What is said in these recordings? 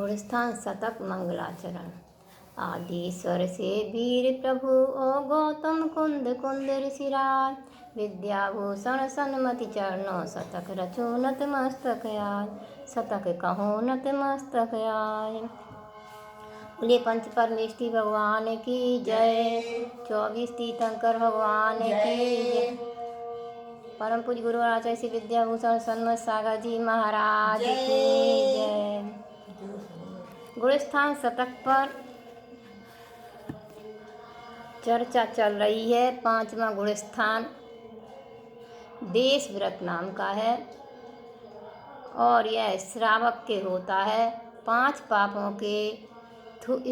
गुणस्थान शतक मंगलाचरण। आदिश्वर से वीर प्रभु ओ गौतम कुंद कुंद ऋषिराज। विद्याभूषण सन्मति चरणों शतक रचो नत मस्तक आय। शतक कहो नत मस्तक आय। बोले पंच परमेष्टि भगवान की जय। 24 तीर्थंकर भगवान की जय। परम पूज्य गुरु आचार्य श्री विद्याभूषण सन्मत सागर जी महाराज की जय। गुणस्थान शतक पर चर्चा चल रही है। 5वां गुणस्थान देश व्रत नाम का है और यह श्रावक के होता है। 5 पापों के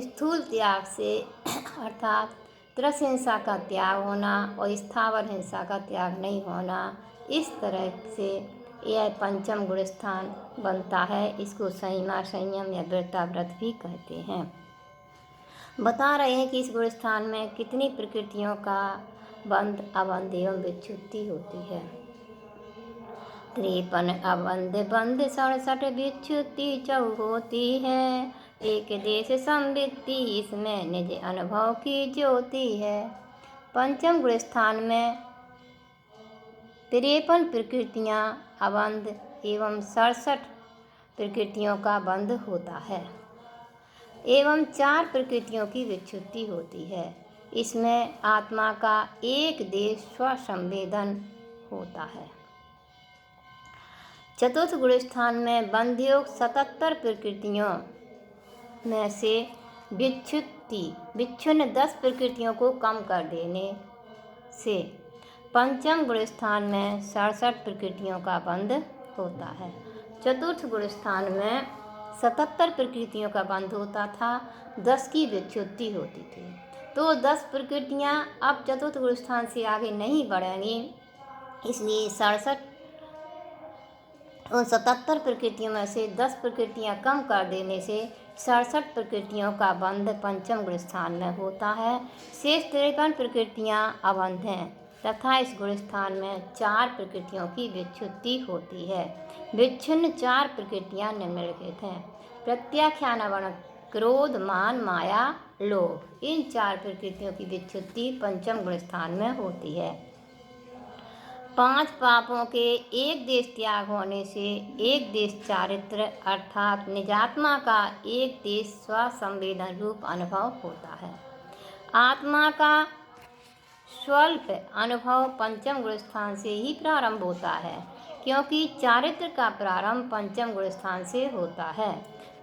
स्थूल त्याग से अर्थात त्रस हिंसा का त्याग होना और स्थावर हिंसा का त्याग नहीं होना, इस तरह से यह 5वां गुणस्थान बनता है। इसको संयमा संयम या व्रता व्रत भी कहते हैं। बता रहे हैं कि इस गुणस्थान में कितनी प्रकृतियों का बंध अबंध एवं विच्छुत्ति होती है। 53 अबंध बंध 67 विच्छुत्ति 4 होती है। एक देश संवित्ति इसमें निज अनुभव की ज्योति है। 5वें गुणस्थान में 53 प्रकृतियाँ अबंध एवं 67 प्रकृतियों का बंध होता है एवं 4 प्रकृतियों की विच्छुत्ति होती है। इसमें आत्मा का एक देश स्वसंवेदन होता है। चतुर्थ गुणस्थान में बंधयोग 77 प्रकृतियों में से विच्छिन्न 10 प्रकृतियों को कम कर देने से 5वें गुणस्थान में 67 प्रकृतियों का बंध होता है। चतुर्थ गुणस्थान में 77 प्रकृतियों का बंध होता था, 10 की विच्छुत्ति होती थी। तो 10 प्रकृतियाँ अब चतुर्थ गुणस्थान से आगे नहीं बढ़ेंगी, इसलिए 77 प्रकृतियों में से 10 प्रकृतियाँ कम कर देने से 67 प्रकृतियों का बंध 5वें गुणस्थान में होता है। शेष 53 प्रकृतियाँ अबंध हैं तथा इस गुणस्थान में 4 प्रकृतियों की विच्छुत्ति होती है। विच्छिन्न 4 प्रकृतियाँ निम्नलिखित हैं। प्रत्याख्यान अवर्ण क्रोध मान माया लोभ, इन 4 प्रकृतियों की विच्छुत्ति 5वें गुणस्थान में होती है। 5 पापों के एक देश त्याग होने से एक देश चारित्र अर्थात निजात्मा का एक देश स्वसंवेदन रूप अनुभव होता है। आत्मा का स्वल्प अनुभव 5वें गुणस्थान से ही प्रारंभ होता है, क्योंकि चारित्र का प्रारंभ 5वें गुणस्थान से होता है।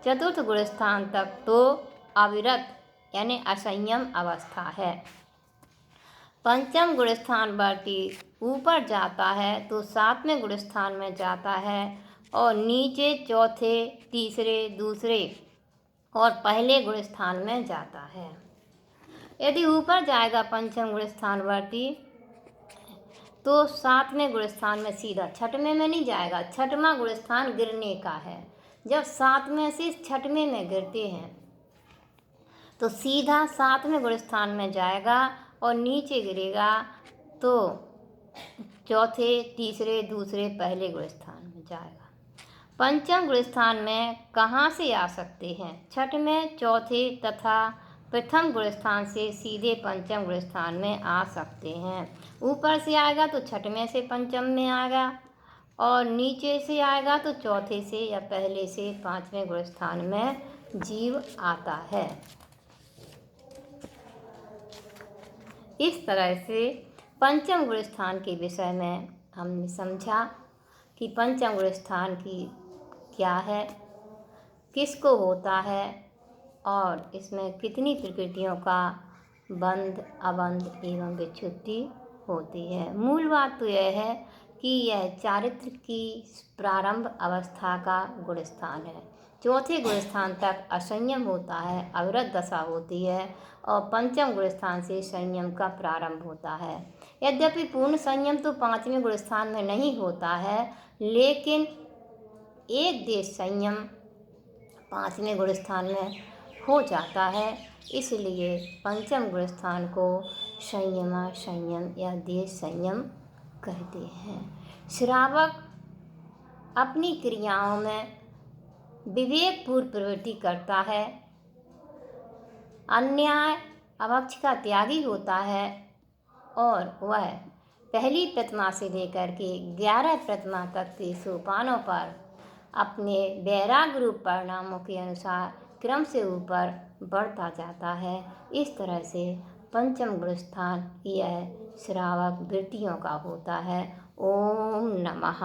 चतुर्थ गुणस्थान तक तो अविरत यानी असंयम अवस्था है। 5वें गुणस्थान बढ़ती ऊपर जाता है तो 7वें गुणस्थान में जाता है और नीचे चौथे, तीसरे, दूसरे और पहले गुणस्थान में जाता है। यदि ऊपर जाएगा 5वें गुणस्थान बढ़ती तो 7वें गुणस्थान में सीधा 6वें में नहीं जाएगा। 6वां गुणस्थान गिरने का है। जब 7वें से 6वें में गिरते हैं तो सीधा 7वें गुणस्थान में जाएगा और नीचे गिरेगा तो चौथे, तीसरे, दूसरे, पहले गुणस्थान में जाएगा। 5वें गुणस्थान में कहाँ से आ सकते हैं? 6वें, चौथे तथा प्रथम गुणस्थान से सीधे 5वें गुणस्थान में आ सकते हैं। ऊपर से आएगा तो 6वें से 5वें में आएगा और नीचे से आएगा तो चौथे से या पहले से 5वें गुणस्थान में जीव आता है। इस तरह से 5वें गुणस्थान के विषय में हमने समझा कि 5वें गुणस्थान की क्या है, किसको होता है और इसमें कितनी प्रकृतियों का बंध अबंध एवं विच्छुत्ति होती है। मूल बात तो यह है कि यह चारित्र की प्रारंभ अवस्था का गुणस्थान है। चौथे गुणस्थान तक असंयम होता है, अविरत दशा होती है और 5वें गुणस्थान से संयम का प्रारंभ होता है। यद्यपि पूर्ण संयम तो 5वें गुणस्थान में नहीं होता है, लेकिन एक देश संयम 5वें गुणस्थान में हो जाता है। इसलिए 5वें गुणस्थान को संयमा संयम या देश संयम कहते हैं। श्रावक अपनी क्रियाओं में विवेकपूर्ण प्रवृत्ति करता है, अन्याय अवक्ष का त्यागी होता है और वह पहली प्रतिमा से लेकर के 11 प्रतिमा तक के सोपानों पर अपने वैराग्य रूप परिणामों के अनुसार क्रम से ऊपर बढ़ता जाता है। इस तरह से पंचम गुण स्थान यह श्रावक वृत्तियों का होता है। ओम नमः।